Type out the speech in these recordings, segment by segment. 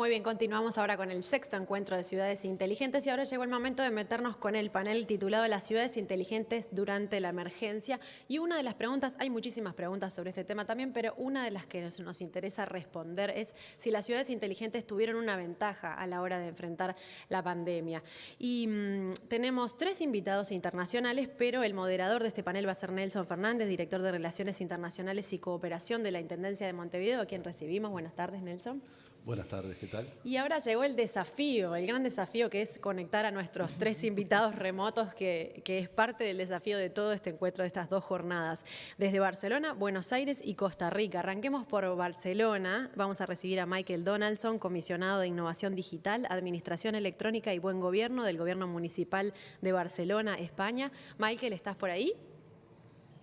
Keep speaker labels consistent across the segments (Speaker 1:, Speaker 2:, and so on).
Speaker 1: Muy bien, continuamos ahora con el sexto encuentro de ciudades inteligentes y ahora llegó el momento de meternos con el panel titulado Las ciudades inteligentes durante la emergencia. Y una de las preguntas, hay muchísimas preguntas sobre este tema también, pero una de las que nos interesa responder es si las ciudades inteligentes tuvieron una ventaja a la hora de enfrentar la pandemia. Y tenemos 3 invitados internacionales, pero el moderador de este panel va a ser Nelson Fernández, director de Relaciones Internacionales y Cooperación de la Intendencia de Montevideo, a quien recibimos. Buenas tardes, Nelson.
Speaker 2: Buenas tardes, ¿qué tal?
Speaker 1: Y ahora llegó el desafío, el gran desafío que es conectar a nuestros 3 invitados remotos, que es parte del desafío de todo este encuentro de estas 2 jornadas. Desde Barcelona, Buenos Aires y Costa Rica. Arranquemos por Barcelona. Vamos a recibir a Michael Donaldson, comisionado de Innovación Digital, Administración Electrónica y Buen Gobierno del Gobierno Municipal de Barcelona, España. Michael, ¿estás por ahí?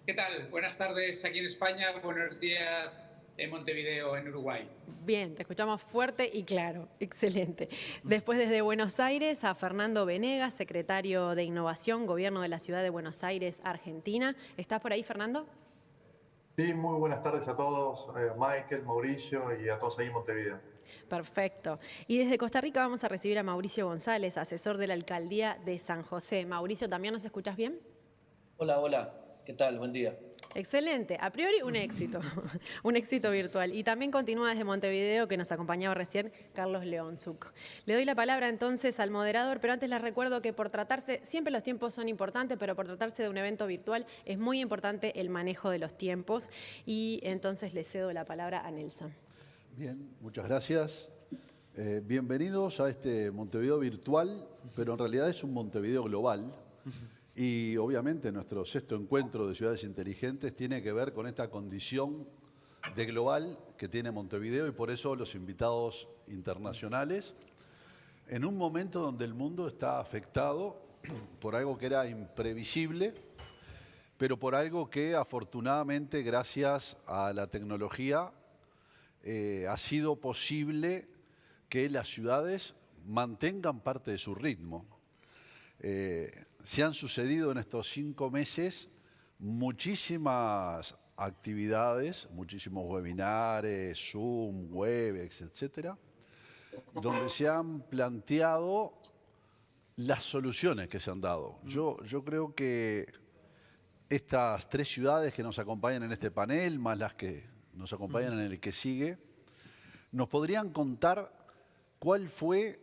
Speaker 3: ¿Qué tal? Buenas tardes aquí en España, buenos días en Montevideo, en Uruguay.
Speaker 1: Bien, te escuchamos fuerte y claro, excelente. Después desde Buenos Aires a Fernando Venegas, secretario de Innovación, Gobierno de la Ciudad de Buenos Aires, Argentina. ¿Estás por ahí, Fernando?
Speaker 4: Sí, muy buenas tardes a todos, Michael, Mauricio y a todos ahí en Montevideo.
Speaker 1: Perfecto. Y desde Costa Rica vamos a recibir a Mauricio González, asesor de la Alcaldía de San José. Mauricio, ¿también nos escuchás bien?
Speaker 5: Hola, ¿qué tal? Buen día.
Speaker 1: Excelente, a priori un éxito, un éxito virtual. Y también continúa desde Montevideo, que nos acompañaba recién, Carlos Leonzuk. Le doy la palabra entonces al moderador, pero antes les recuerdo que por tratarse, siempre los tiempos son importantes, pero por tratarse de un evento virtual es muy importante el manejo de los tiempos. Y entonces le cedo la palabra a Nelson.
Speaker 2: Bien, muchas gracias. Bienvenidos a este Montevideo virtual, pero en realidad es un Montevideo global. Y obviamente nuestro sexto encuentro de ciudades inteligentes tiene que ver con esta condición de global que tiene Montevideo y por eso los invitados internacionales, en un momento donde el mundo está afectado por algo que era imprevisible, pero por algo que afortunadamente gracias a la tecnología ha sido posible que las ciudades mantengan parte de su ritmo. Se han sucedido en estos 5 meses muchísimas actividades, muchísimos webinares, Zoom, Webex, etcétera, donde se han planteado las soluciones que se han dado. Yo creo que estas 3 ciudades que nos acompañan en este panel, más las que nos acompañan en el que sigue, nos podrían contar cuál fue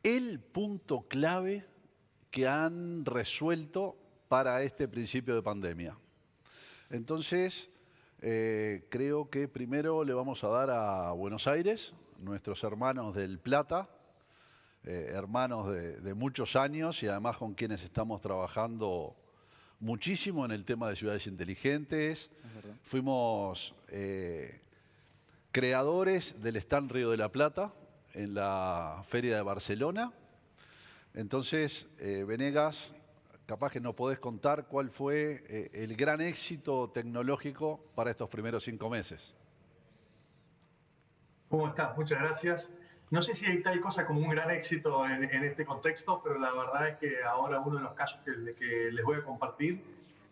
Speaker 2: el punto clave que han resuelto para este principio de pandemia. Entonces, creo que primero le vamos a dar a Buenos Aires, nuestros hermanos del Plata, hermanos de muchos años y además con quienes estamos trabajando muchísimo en el tema de ciudades inteligentes. Fuimos creadores del stand Río de la Plata en la Feria de Barcelona. Entonces, Venegas, capaz que nos podés contar cuál fue el gran éxito tecnológico para estos primeros 5 meses.
Speaker 4: ¿Cómo estás? Muchas gracias. No sé si hay tal cosa como un gran éxito en este contexto, pero la verdad es que ahora uno de los casos que les voy a compartir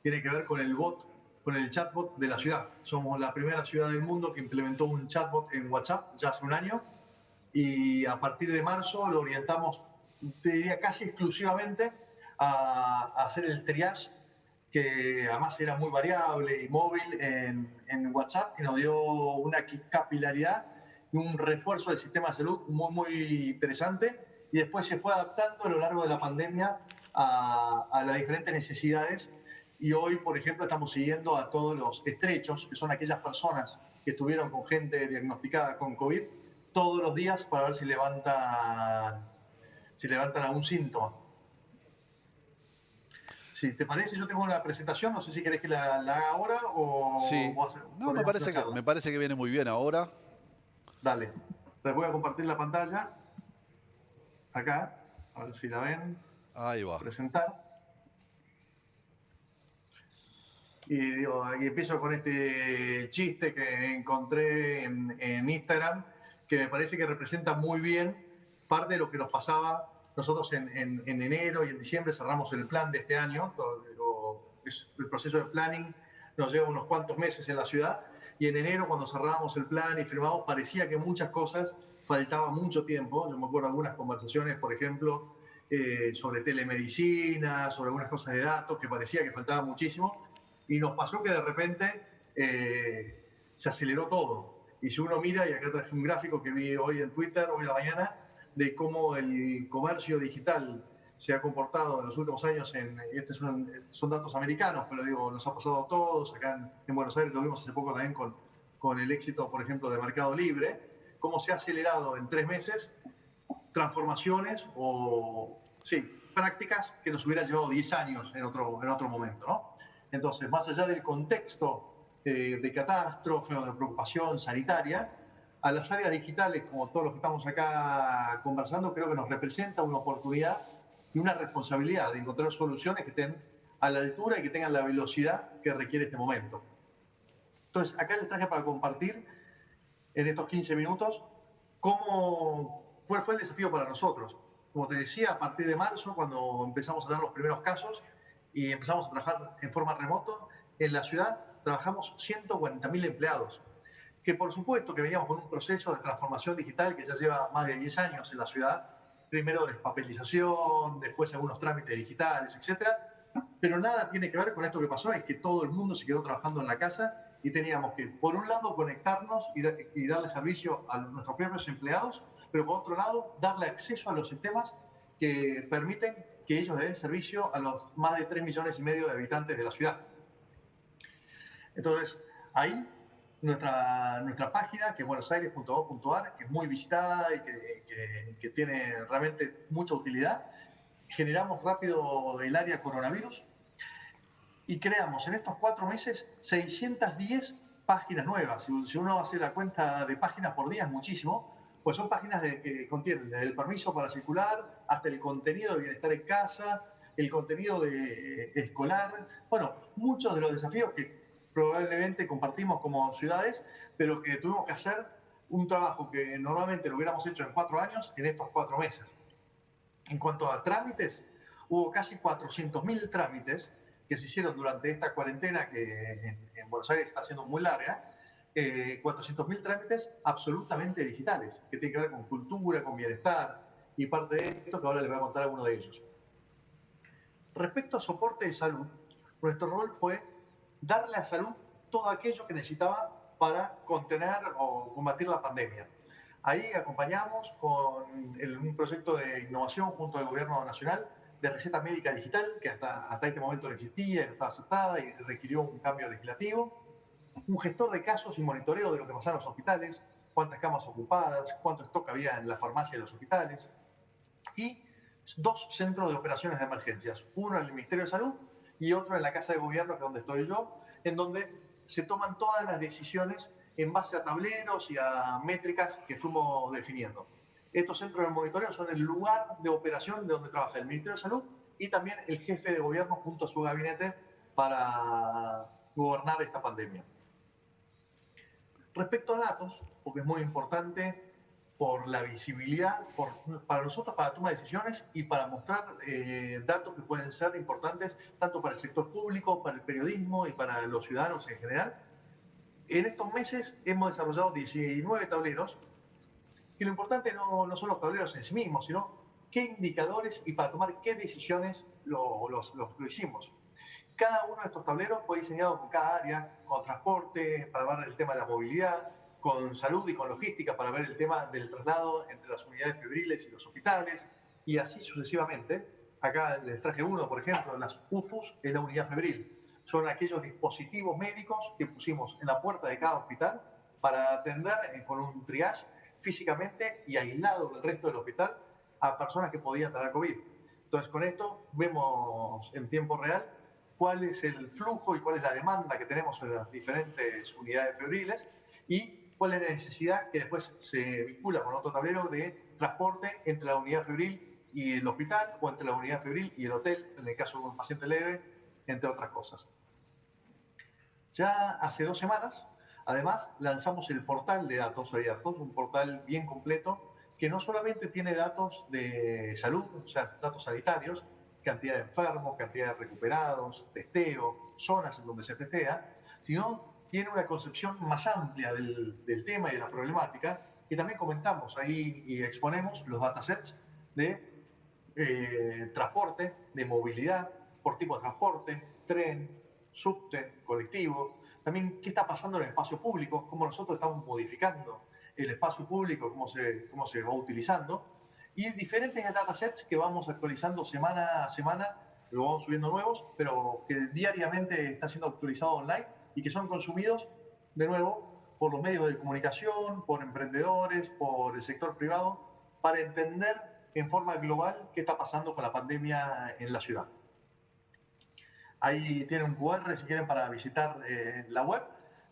Speaker 4: tiene que ver con el bot, con el chatbot de la ciudad. Somos la primera ciudad del mundo que implementó un chatbot en WhatsApp ya hace un año y a partir de marzo lo orientamos, te diría casi exclusivamente, a hacer el triage, que además era muy variable y móvil en WhatsApp, y nos dio una capilaridad y un refuerzo del sistema de salud muy interesante, y después se fue adaptando a lo largo de la pandemia a las diferentes necesidades, y hoy, por ejemplo, estamos siguiendo a todos los estrechos, que son aquellas personas que estuvieron con gente diagnosticada con COVID, todos los días para ver si levantan algún síntoma. Si te parece, yo tengo una presentación, no sé si querés que la haga ahora o...
Speaker 2: Sí, no, me parece que viene muy bien ahora.
Speaker 4: Dale, les voy a compartir la pantalla, acá, a ver si la ven.
Speaker 2: Ahí va.
Speaker 4: Presentar. Y empiezo con este chiste que encontré en Instagram, que me parece que representa muy bien parte de lo que nos pasaba. Nosotros en enero y en diciembre cerramos el plan de este año. El proceso de planning nos lleva unos cuantos meses en la ciudad. Y en enero, cuando cerramos el plan y firmamos, parecía que muchas cosas faltaba mucho tiempo. Yo me acuerdo de algunas conversaciones, por ejemplo, sobre telemedicina, sobre algunas cosas de datos, que parecía que faltaba muchísimo. Y nos pasó que de repente se aceleró todo. Y si uno mira, y acá traje un gráfico que vi hoy en Twitter, hoy a la mañana, de cómo el comercio digital se ha comportado en los últimos años, son datos americanos, pero digo, nos ha pasado a todos, acá en Buenos Aires lo vimos hace poco también con el éxito, por ejemplo, de Mercado Libre, cómo se ha acelerado en 3 meses transformaciones o, sí, prácticas que nos hubieran llevado 10 años en otro momento, ¿no? Entonces, más allá del contexto de catástrofe o de preocupación sanitaria, a las áreas digitales, como todos los que estamos acá conversando, creo que nos representa una oportunidad y una responsabilidad de encontrar soluciones que estén a la altura y que tengan la velocidad que requiere este momento. Entonces, acá les traje para compartir en estos 15 minutos cuál fue el desafío para nosotros. Como te decía, a partir de marzo, cuando empezamos a dar los primeros casos y empezamos a trabajar en forma remota, en la ciudad trabajamos 140.000 empleados, que por supuesto que veníamos con un proceso de transformación digital que ya lleva más de 10 años en la ciudad, primero despapelización, después algunos trámites digitales, etcétera, pero nada tiene que ver con esto que pasó, es que todo el mundo se quedó trabajando en la casa y teníamos que, por un lado, conectarnos y darle servicio a nuestros propios empleados, pero por otro lado, darle acceso a los sistemas que permiten que ellos den servicio a los más de 3,5 millones de habitantes de la ciudad. Entonces, ahí nuestra página, que es buenosaires.gov.ar, que es muy visitada y que tiene realmente mucha utilidad, generamos rápido el área coronavirus y creamos en estos 4 meses 610 páginas nuevas. Si uno hace la cuenta de páginas por día, es muchísimo, pues son páginas que contienen desde el permiso para circular hasta el contenido de bienestar en casa, el contenido de escolar, bueno, muchos de los desafíos que probablemente compartimos como ciudades, pero que tuvimos que hacer un trabajo que normalmente lo hubiéramos hecho en 4 años, en estos 4 meses. En cuanto a trámites, hubo casi 400.000 trámites que se hicieron durante esta cuarentena que en Buenos Aires está siendo muy larga, 400.000 trámites absolutamente digitales, que tienen que ver con cultura, con bienestar, y parte de esto que ahora les voy a contar alguno de ellos. Respecto a soporte de salud, nuestro rol fue darle a salud todo aquello que necesitaba para contener o combatir la pandemia. Ahí acompañamos con un proyecto de innovación junto al Gobierno Nacional de receta médica digital, que hasta este momento no existía, no estaba aceptada y requirió un cambio legislativo. Un gestor de casos y monitoreo de lo que pasaba en los hospitales, cuántas camas ocupadas, cuánto stock había en la farmacia de los hospitales. Y 2 centros de operaciones de emergencias, uno en el Ministerio de Salud y otro en la Casa de Gobierno, que es donde estoy yo, en donde se toman todas las decisiones en base a tableros y a métricas que fuimos definiendo. Estos centros de monitoreo son el lugar de operación de donde trabaja el Ministerio de Salud y también el jefe de gobierno junto a su gabinete para gobernar esta pandemia. Respecto a datos, porque es muy importante por la visibilidad, para nosotros, para la toma de decisiones y para mostrar datos que pueden ser importantes tanto para el sector público, para el periodismo y para los ciudadanos en general. En estos meses hemos desarrollado 19 tableros, y lo importante no son los tableros en sí mismos, sino qué indicadores y para tomar qué decisiones lo hicimos. Cada uno de estos tableros fue diseñado con cada área, con transporte, para ver el tema de la movilidad, con salud y con logística, para ver el tema del traslado entre las unidades febriles y los hospitales, y así sucesivamente. Acá les traje uno, por ejemplo, las UFUs es la unidad febril. Son aquellos dispositivos médicos que pusimos en la puerta de cada hospital para atender con un triage físicamente y aislado del resto del hospital a personas que podían tener COVID. Entonces, con esto vemos en tiempo real cuál es el flujo y cuál es la demanda que tenemos en las diferentes unidades febriles y cuál es la necesidad que después se vincula con otro tablero de transporte entre la unidad febril y el hospital o entre la unidad febril y el hotel, en el caso de un paciente leve, entre otras cosas. Ya hace 2 semanas, además, lanzamos el portal de datos abiertos, un portal bien completo que no solamente tiene datos de salud, o sea, datos sanitarios, cantidad de enfermos, cantidad de recuperados, testeo, zonas en donde se testea, sino tiene una concepción más amplia del tema y de la problemática, y también comentamos ahí y exponemos los datasets de transporte, de movilidad, por tipo de transporte, tren, subte, colectivo. También qué está pasando en el espacio público, cómo nosotros estamos modificando el espacio público, cómo se va utilizando. Y diferentes datasets que vamos actualizando semana a semana, lo vamos subiendo nuevos, pero que diariamente está siendo actualizado online y que son consumidos, de nuevo, por los medios de comunicación, por emprendedores, por el sector privado, para entender en forma global qué está pasando con la pandemia en la ciudad. Ahí tiene un QR si quieren para visitar la web,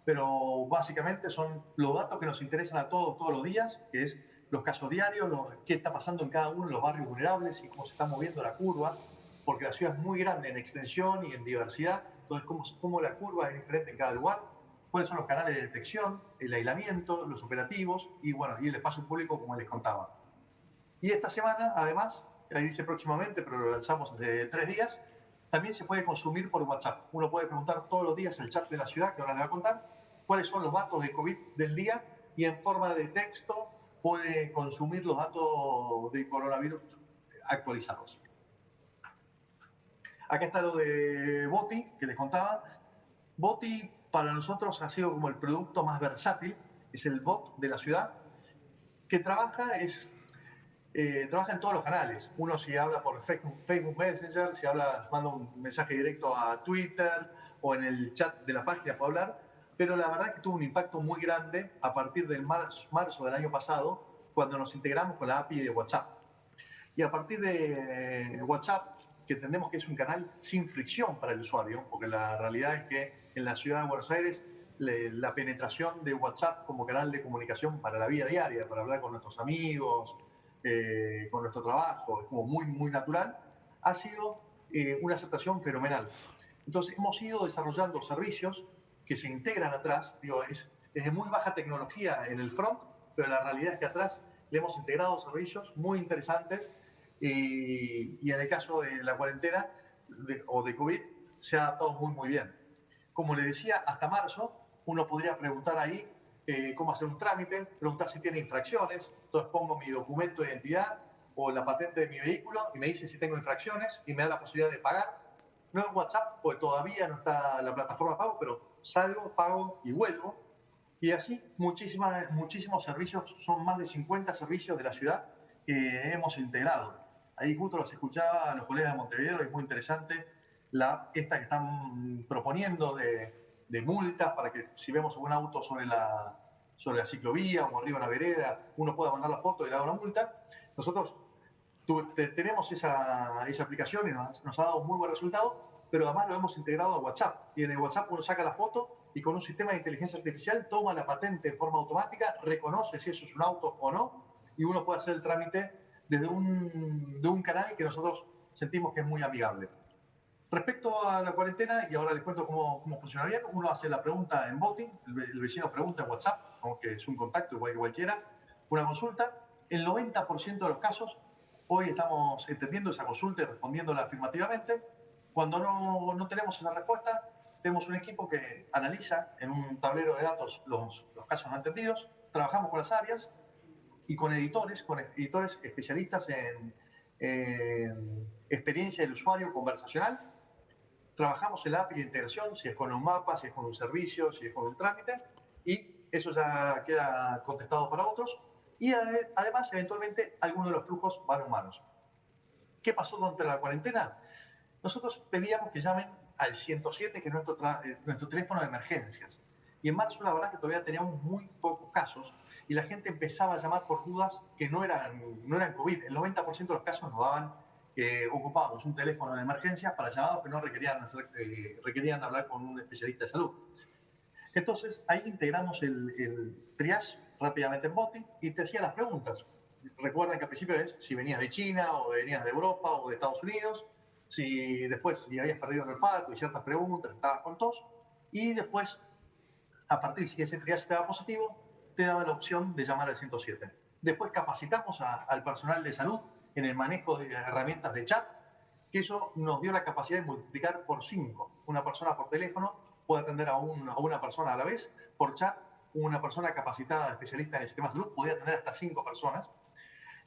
Speaker 4: pero básicamente son los datos que nos interesan a todos los días, que es los casos diarios, qué está pasando en cada uno de los barrios vulnerables y cómo se está moviendo la curva, porque la ciudad es muy grande en extensión y en diversidad, entonces cómo la curva es diferente en cada lugar, cuáles son los canales de detección, el aislamiento, los operativos y, bueno, y el espacio público, como les contaba. Y esta semana, además, ahí dice próximamente, pero lo lanzamos hace 3 días, también se puede consumir por WhatsApp. Uno puede preguntar todos los días el chat de la ciudad, que ahora le va a contar, cuáles son los datos de COVID del día y en forma de texto puede consumir los datos de coronavirus actualizados. Acá está lo de Boti, que les contaba. Boti para nosotros ha sido como el producto más versátil, es el bot de la ciudad, que trabaja en todos los canales. Uno si habla por Facebook Messenger, si manda un mensaje directo a Twitter o en el chat de la página puede hablar, pero la verdad es que tuvo un impacto muy grande a partir del marzo del año pasado, cuando nos integramos con la API de WhatsApp. Y a partir de WhatsApp, que entendemos que es un canal sin fricción para el usuario, porque la realidad es que en la ciudad de Buenos Aires la penetración de WhatsApp como canal de comunicación para la vida diaria, para hablar con nuestros amigos, con nuestro trabajo, es como muy natural, ha sido una aceptación fenomenal. Entonces hemos ido desarrollando servicios que se integran atrás, es de muy baja tecnología en el front, pero la realidad es que atrás le hemos integrado servicios muy interesantes y en el caso de la cuarentena o de COVID se ha adaptado muy bien. Como le decía, hasta marzo uno podría preguntar ahí cómo hacer un trámite, preguntar si tiene infracciones, entonces pongo mi documento de identidad o la patente de mi vehículo y me dice si tengo infracciones y me da la posibilidad de pagar. No en WhatsApp, porque todavía no está la plataforma de pago, pero salgo, pago y vuelvo. Y así muchísimos servicios, son más de 50 servicios de la ciudad que hemos integrado. Ahí justo los escuchaba a los colegas de Montevideo, es muy interesante esta que están proponiendo de multas para que si vemos un auto sobre la ciclovía o arriba de la vereda, uno pueda mandar la foto y le da una multa. Nosotros tenemos esa aplicación y nos ha dado un muy buen resultado, pero además lo hemos integrado a WhatsApp. Y en el WhatsApp uno saca la foto y con un sistema de inteligencia artificial toma la patente en forma automática, reconoce si eso es un auto o no, y uno puede hacer el trámite desde un canal que nosotros sentimos que es muy amigable. Respecto a la cuarentena, y ahora les cuento cómo funciona bien, uno hace la pregunta en Boti, el vecino pregunta en WhatsApp, aunque es un contacto igual que cualquiera, una consulta. El 90% de los casos, hoy estamos entendiendo esa consulta y respondiéndola afirmativamente. Cuando no tenemos esa respuesta, tenemos un equipo que analiza en un tablero de datos los casos no entendidos, trabajamos con las áreas y con editores especialistas en experiencia del usuario conversacional. Trabajamos en la API de integración, si es con un mapa, si es con un servicio, si es con un trámite, y eso ya queda contestado para otros. Y además, eventualmente, algunos de los flujos van humanos. ¿Qué pasó durante la cuarentena? Nosotros pedíamos que llamen al 107, que es nuestro teléfono de emergencias. Y en marzo, la verdad es que todavía teníamos muy pocos casos y la gente empezaba a llamar por dudas que no eran COVID. El 90% de los casos nos daban que ocupábamos un teléfono de emergencia para llamados que no requerían hablar con un especialista de salud. Entonces, ahí integramos el triage rápidamente en Boti y te hacía las preguntas. Recuerden que al principio es si venías de China o venías de Europa o de Estados Unidos, si habías perdido el olfato y ciertas preguntas, estabas con tos, y después, a partir si ese triage te daba positivo, te daba la opción de llamar al 107. Después capacitamos al personal de salud en el manejo de herramientas de chat, que eso nos dio la capacidad de multiplicar por 5. Una persona por teléfono puede atender a una persona a la vez, por chat una persona capacitada, especialista en el sistema de salud, podía tener hasta 5 personas.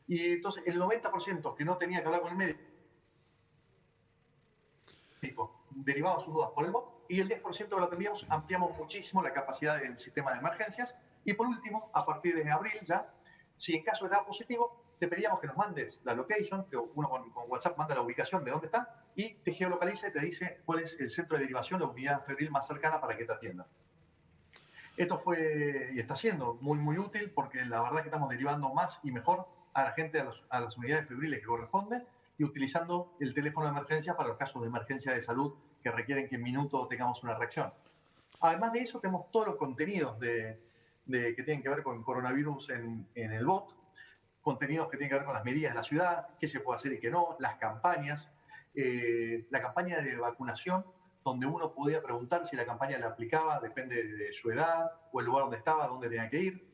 Speaker 4: Y entonces el 90% que no tenía que hablar con el médico derivaba sus dudas por el bot, y el 10% que lo atendíamos ampliamos muchísimo la capacidad del sistema de emergencias. Y por último, a partir de abril ya, si en caso de dar positivo, te pedíamos que nos mandes la location, que uno con WhatsApp manda la ubicación de dónde está, y te geolocaliza y te dice cuál es el centro de derivación, la unidad febril más cercana para que te atienda. Esto fue y está siendo muy, muy útil, porque la verdad es que estamos derivando más y mejor a la gente a las unidades febriles que corresponde, y utilizando el teléfono de emergencia para los casos de emergencia de salud que requieren que en minutos tengamos una reacción. Además de eso, tenemos todos los contenidos que tienen que ver con coronavirus en el bot, contenidos que tienen que ver con las medidas de la ciudad, qué se puede hacer y qué no, las campañas, la campaña de vacunación, donde uno podía preguntar si la campaña la aplicaba, depende de su edad o el lugar donde estaba, dónde tenía que ir.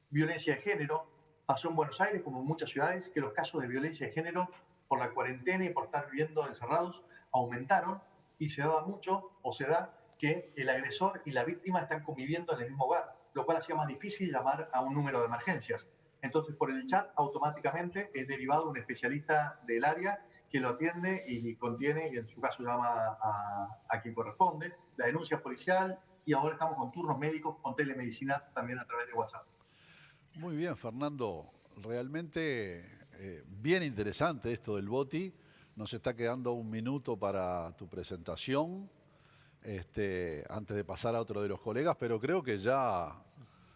Speaker 4: Violencia de género. Pasó en Buenos Aires, como en muchas ciudades, que los casos de violencia de género, por la cuarentena y por estar viviendo encerrados, aumentaron, y se daba mucho, o se da, que el agresor y la víctima están conviviendo en el mismo hogar, lo cual hacía más difícil llamar a un número de emergencias. Entonces, por el chat, automáticamente es derivado un especialista del área que lo atiende y contiene, y en su caso llama a quien corresponde, la denuncia policial, y ahora estamos con turnos médicos, con telemedicina también a través de WhatsApp.
Speaker 2: Muy bien, Fernando. Realmente bien interesante esto del BOTI. Nos está quedando un minuto para tu presentación, antes de pasar a otro de los colegas, pero creo que ya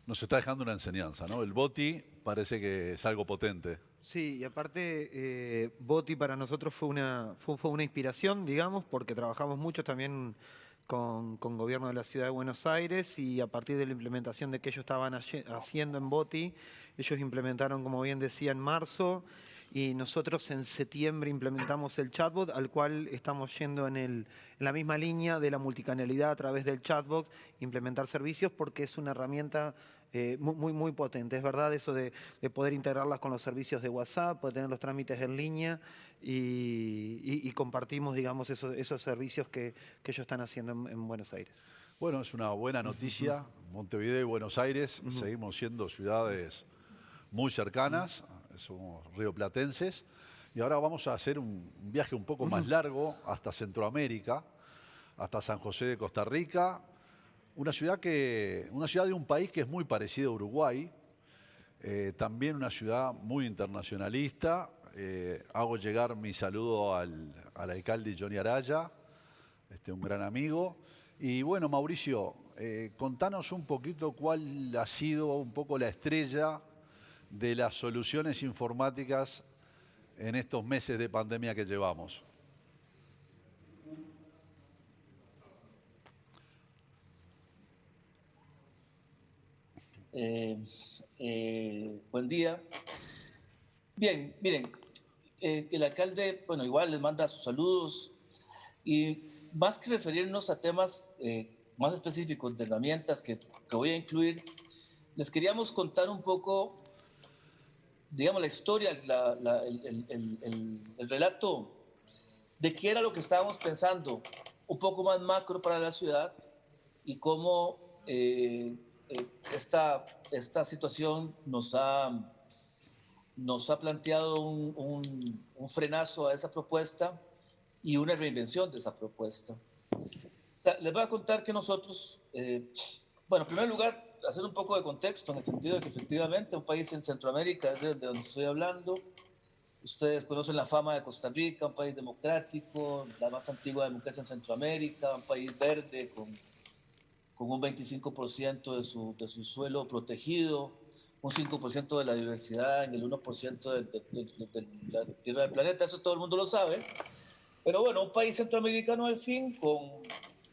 Speaker 2: nos está dejando una enseñanza, ¿no? El BOTI parece que es algo potente.
Speaker 6: Sí, y aparte, Boti para nosotros fue una inspiración, digamos, porque trabajamos mucho también con gobierno de la Ciudad de Buenos Aires, y a partir de la implementación de que ellos estaban haciendo en Boti, ellos implementaron, como bien decía, en marzo, y nosotros en septiembre implementamos el chatbot, al cual estamos yendo en la misma línea de la multicanalidad a través del chatbot, implementar servicios, porque es una herramienta muy potente. Es verdad eso de poder integrarlas con los servicios de WhatsApp, poder tener los trámites en línea, y compartimos, digamos, esos servicios que ellos están haciendo en Buenos Aires.
Speaker 2: Bueno, es una buena noticia. Montevideo y Buenos Aires seguimos siendo ciudades muy cercanas, somos rioplatenses, y ahora vamos a hacer un viaje un poco más largo hasta Centroamérica, hasta San José de Costa Rica, una ciudad de un país que es muy parecido a Uruguay, también una ciudad muy internacionalista. Hago llegar mi saludo al alcalde Johnny Araya, un gran amigo. Y bueno, Mauricio, contanos un poquito cuál ha sido un poco la estrella de las soluciones informáticas en estos meses de pandemia que llevamos.
Speaker 5: Buen día. Bien, miren, el alcalde, bueno, igual les manda sus saludos, y más que referirnos a temas más específicos de herramientas que voy a incluir, les queríamos contar un poco, digamos, la historia, el relato de qué era lo que estábamos pensando, un poco más macro para la ciudad, y cómo esta situación nos ha planteado un frenazo a esa propuesta y una reinvención de esa propuesta. O sea, les voy a contar que nosotros, bueno, en primer lugar, hacer un poco de contexto, en el sentido de que efectivamente un país en Centroamérica, es de donde estoy hablando. Ustedes conocen la fama de Costa Rica, un país democrático, la más antigua democracia en Centroamérica, un país verde con un 25% de su suelo protegido, un 5% de la diversidad en el 1% de la tierra del planeta. Eso todo el mundo lo sabe. Pero bueno, un país centroamericano al fin,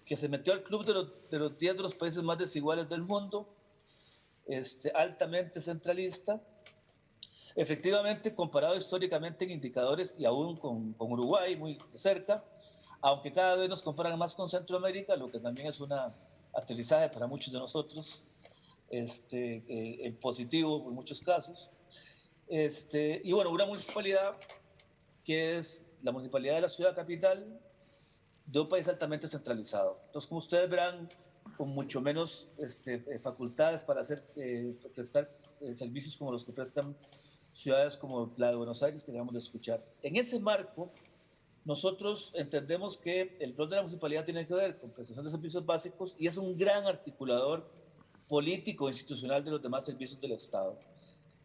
Speaker 5: que se metió al club de los 10 de los países más desiguales del mundo, altamente centralista, efectivamente comparado históricamente en indicadores, y aún con Uruguay muy cerca, aunque cada vez nos comparan más con Centroamérica, lo que también es una aterrizaje para muchos de nosotros, en positivo en muchos casos. Y bueno, una municipalidad que es la municipalidad de la ciudad capital de un país altamente centralizado. Entonces, como ustedes verán, con mucho menos facultades para prestar servicios como los que prestan ciudades como la de Buenos Aires, que acabamos de escuchar. En ese marco, nosotros entendemos que el rol de la municipalidad tiene que ver con prestación de servicios básicos y es un gran articulador político e institucional de los demás servicios del Estado,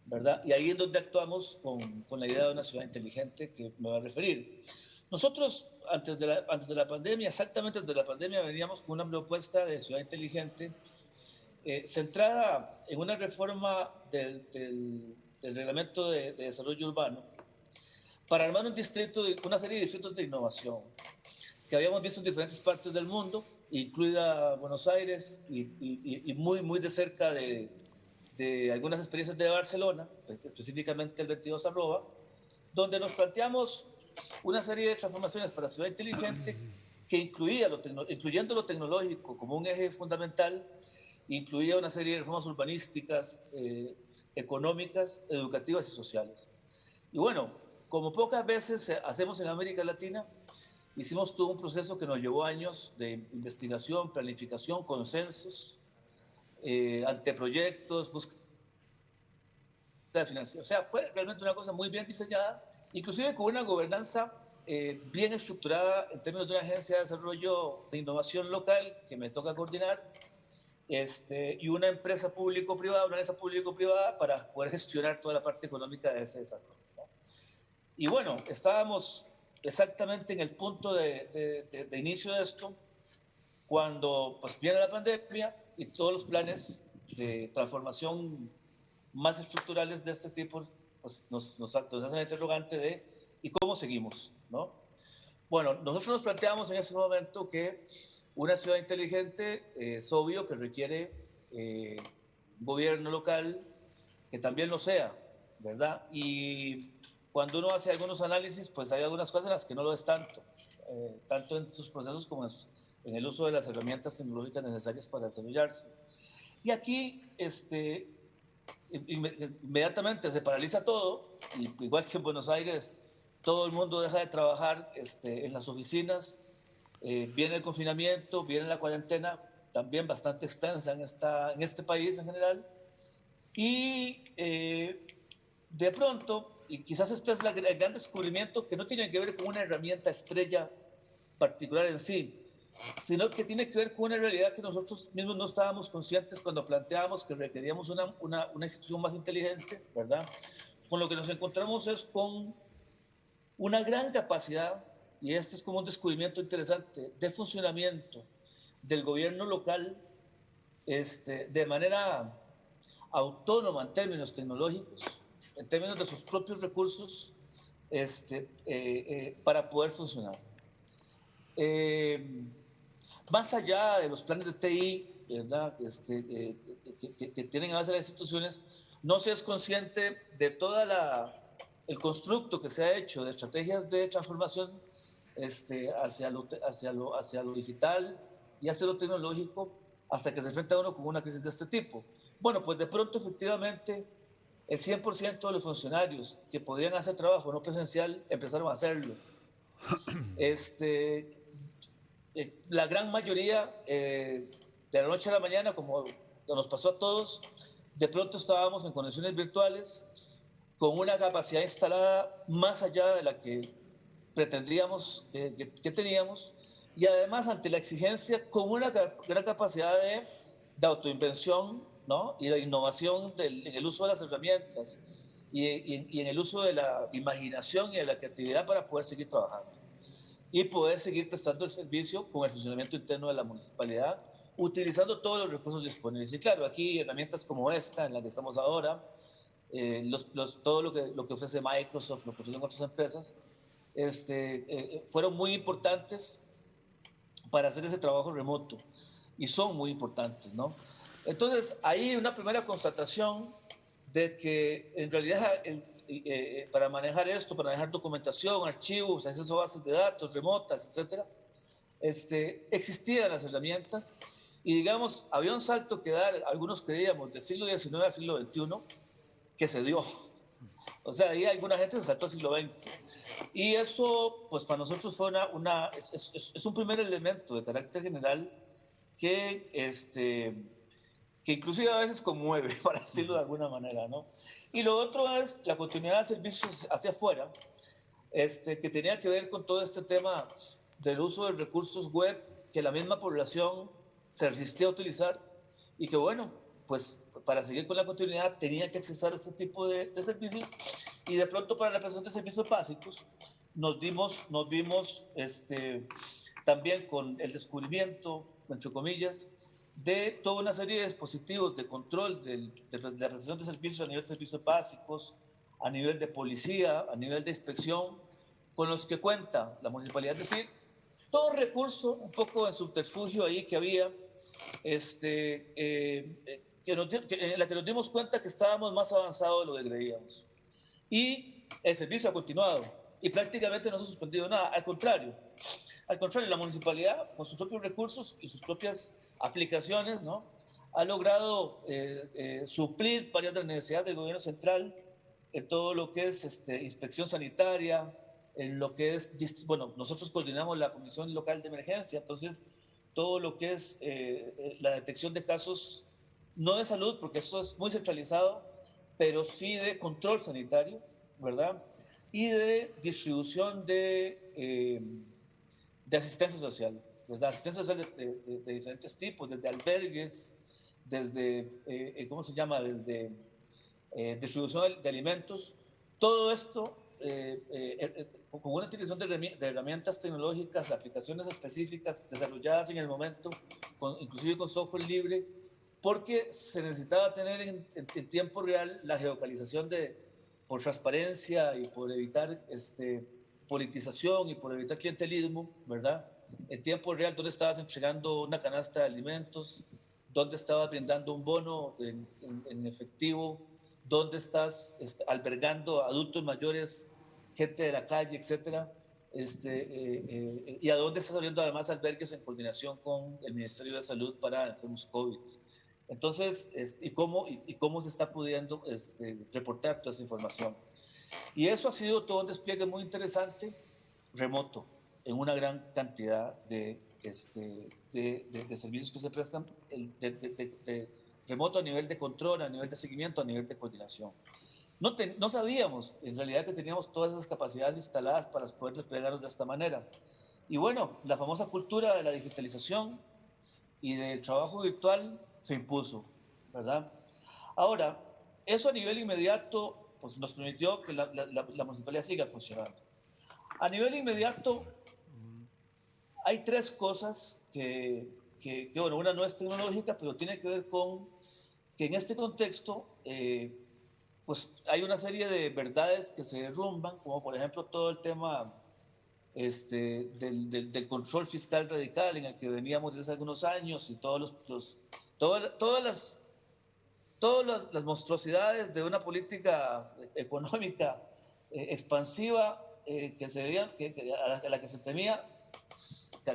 Speaker 5: ¿verdad? Y ahí es donde actuamos con la idea de una ciudad inteligente que me voy a referir. Nosotros, antes de la pandemia, exactamente antes de la pandemia, veníamos con una propuesta de ciudad inteligente centrada en una reforma del Reglamento de Desarrollo Urbano para armar una serie de distritos de innovación que habíamos visto en diferentes partes del mundo, incluida Buenos Aires y muy, muy de cerca de algunas experiencias de Barcelona, pues, específicamente el 22 Arroba, donde nos planteamos una serie de transformaciones para ciudad inteligente que incluyendo lo tecnológico como un eje fundamental, incluía una serie de reformas urbanísticas, económicas, educativas y sociales. Y bueno, como pocas veces hacemos en América Latina, hicimos todo un proceso que nos llevó años de investigación, planificación, consensos, anteproyectos, búsqueda de financiación. O sea, fue realmente una cosa muy bien diseñada, inclusive con una gobernanza bien estructurada en términos de una agencia de desarrollo de innovación local que me toca coordinar, y una empresa público-privada, para poder gestionar toda la parte económica de ese desarrollo, ¿no? Y bueno, estábamos exactamente en el punto de inicio de esto, cuando pues, viene la pandemia y todos los planes de transformación más estructurales de este tipo pues, nos hacen la interrogante de ¿y cómo seguimos? ¿No? Bueno, nosotros nos planteamos en ese momento que una ciudad inteligente es obvio que requiere gobierno local que también lo sea, ¿verdad? Y cuando uno hace algunos análisis, pues hay algunas cosas en las que no lo es tanto, tanto en sus procesos como en el uso de las herramientas tecnológicas necesarias para desarrollarse. Y aquí, inmediatamente se paraliza todo, y igual que en Buenos Aires, todo el mundo deja de trabajar en las oficinas, viene el confinamiento, viene la cuarentena, también bastante extensa en este país en general, y de pronto, y quizás este es el gran descubrimiento, que no tiene que ver con una herramienta estrella particular en sí, sino que tiene que ver con una realidad que nosotros mismos no estábamos conscientes cuando planteábamos que requeríamos una institución más inteligente, ¿verdad? Con lo que nos encontramos es con una gran capacidad, y este es como un descubrimiento interesante, de funcionamiento del gobierno local de manera autónoma en términos tecnológicos, en términos de sus propios recursos, para poder funcionar. Más allá de los planes de TI, ¿verdad? Que tienen a base las instituciones, no se es consciente de todo el constructo que se ha hecho de estrategias de transformación hacia lo digital y hacia lo tecnológico, hasta que se enfrenta uno con una crisis de este tipo. Bueno, pues de pronto, efectivamente, el 100% de los funcionarios que podían hacer trabajo no presencial empezaron a hacerlo. La gran mayoría, de la noche a la mañana, como nos pasó a todos, de pronto estábamos en conexiones virtuales con una capacidad instalada más allá de la que pretendíamos que teníamos, y además ante la exigencia con una gran capacidad de autoinvención, ¿no? Y de innovación en el uso de las herramientas y en el uso de la imaginación y de la creatividad para poder seguir trabajando y poder seguir prestando el servicio con el funcionamiento interno de la municipalidad, utilizando todos los recursos disponibles. Y claro, aquí herramientas como esta, en la que estamos ahora, todo lo que ofrece Microsoft, lo que ofrecen otras empresas, fueron muy importantes para hacer ese trabajo remoto y son muy importantes, ¿no? Entonces, hay una primera constatación de que en realidad para manejar esto, para manejar documentación, archivos, acceso a bases de datos remotas, etcétera, existían las herramientas y, digamos, había un salto que dar, algunos creíamos, del siglo XIX al siglo XXI, que se dio. O sea, ahí alguna gente se saltó al siglo XX. Y eso, pues para nosotros fue es un primer elemento de carácter general que, que inclusive a veces conmueve, para decirlo de alguna manera, ¿no? Y lo otro es la continuidad de servicios hacia afuera, que tenía que ver con todo este tema del uso de recursos web que la misma población se resistía a utilizar y que, bueno, pues para seguir con la continuidad tenía que accesar a este tipo de servicios, y de pronto para la prestación de servicios básicos nos vimos también con el descubrimiento, entre comillas, de toda una serie de dispositivos de control de la prestación de servicios a nivel de servicios básicos, a nivel de policía, a nivel de inspección, con los que cuenta la municipalidad. Es decir, todo recurso, un poco en subterfugio ahí que había, en la que nos dimos cuenta que estábamos más avanzados de lo que creíamos. Y el servicio ha continuado y prácticamente no se ha suspendido nada. Al contrario, la municipalidad, con sus propios recursos y sus propias aplicaciones, ¿no?, ha logrado suplir varias de las necesidades del gobierno central en todo lo que es inspección sanitaria, en lo que es, bueno, nosotros coordinamos la Comisión Local de Emergencia, entonces todo lo que es la detección de casos, no de salud, porque eso es muy centralizado, pero sí de control sanitario, ¿verdad? Y de distribución de asistencia social, ¿verdad? Asistencia social de diferentes tipos, desde albergues, desde, ¿cómo se llama? Desde distribución de alimentos. Todo esto con una utilización de herramientas tecnológicas, aplicaciones específicas desarrolladas en el momento, inclusive con software libre, porque se necesitaba tener en tiempo real la geolocalización por transparencia y por evitar politización y por evitar clientelismo, ¿verdad? En tiempo real, dónde estabas entregando una canasta de alimentos, dónde estabas brindando un bono en efectivo, dónde estás albergando adultos mayores, gente de la calle, etcétera, y a dónde estás abriendo además albergues en coordinación con el Ministerio de Salud para enfermos COVID. Entonces, y cómo se está pudiendo reportar toda esa información. Y eso ha sido todo un despliegue muy interesante, remoto, en una gran cantidad de servicios que se prestan, de remoto a nivel de control, a nivel de seguimiento, a nivel de coordinación. No sabíamos en realidad que teníamos todas esas capacidades instaladas para poder desplegarnos de esta manera. Y bueno, la famosa cultura de la digitalización y del trabajo virtual se impuso, ¿verdad? Ahora, eso a nivel inmediato pues, nos permitió que la municipalidad siga funcionando. A nivel inmediato, hay tres cosas que, bueno, una no es tecnológica, pero tiene que ver con que en este contexto, pues hay una serie de verdades que se derrumban, como por ejemplo todo el tema del control fiscal radical en el que veníamos desde hace algunos años y todas las monstruosidades de una política económica expansiva que se veían, a la que se temía,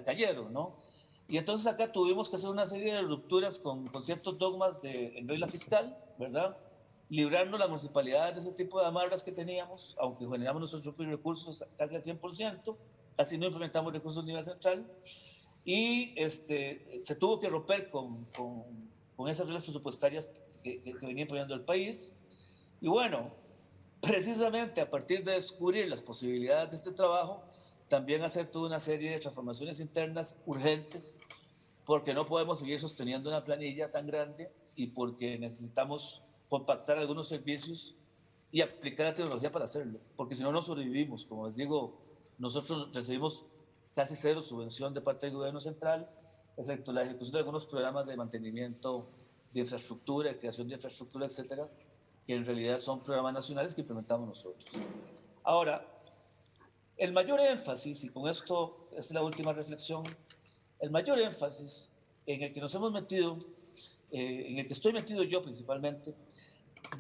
Speaker 5: cayeron, ¿no? Y entonces acá tuvimos que hacer una serie de rupturas con ciertos dogmas en regla fiscal, ¿verdad? Librarnos las municipalidades de ese tipo de amarras que teníamos, aunque generamos nuestros propios recursos casi al 100%, casi no implementamos recursos a nivel central, y se tuvo que romper con esas reglas presupuestarias que venía imponiendo el país. Y bueno, precisamente a partir de descubrir las posibilidades de este trabajo, también hacer toda una serie de transformaciones internas urgentes, porque no podemos seguir sosteniendo una planilla tan grande y porque necesitamos compactar algunos servicios y aplicar la tecnología para hacerlo, porque si no, no sobrevivimos. Como les digo, nosotros recibimos casi cero subvención de parte del gobierno central, excepto la ejecución de algunos programas de mantenimiento de infraestructura, de creación de infraestructura, etcétera, que en realidad son programas nacionales que implementamos nosotros. Ahora, el mayor énfasis, y con esto es la última reflexión, el mayor énfasis en el que nos hemos metido, en el que estoy metido yo principalmente,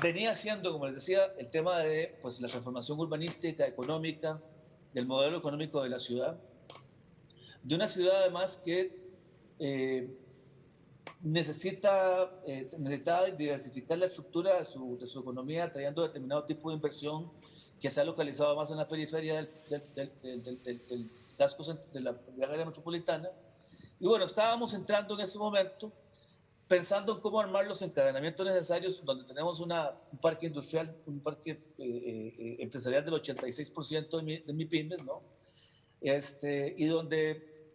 Speaker 5: venía siendo, como les decía, el tema de pues, la transformación urbanística, económica, del modelo económico de la ciudad, de una ciudad además que necesita diversificar la estructura de su economía, trayendo determinado tipo de inversión que se ha localizado más en la periferia del casco de la área metropolitana, Y bueno, estábamos entrando en ese momento pensando en cómo armar los encadenamientos necesarios, donde tenemos un parque industrial, un parque empresarial del 86% de mi pymes, ¿no? Y donde,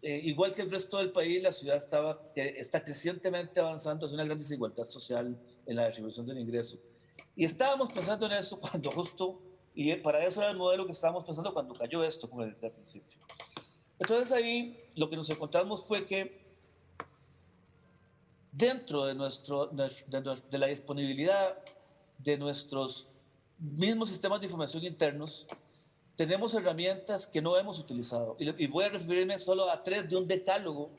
Speaker 5: igual que el resto del país, la ciudad está crecientemente avanzando hacia una gran desigualdad social en la distribución del ingreso. Y estábamos pensando en eso cuando justo, y para eso era el modelo que estábamos pensando cuando cayó esto, como decía al principio. Entonces ahí lo que nos encontramos fue que dentro de la disponibilidad de nuestros mismos sistemas de información internos, tenemos herramientas que no hemos utilizado. Y voy a referirme solo a 3 de un decálogo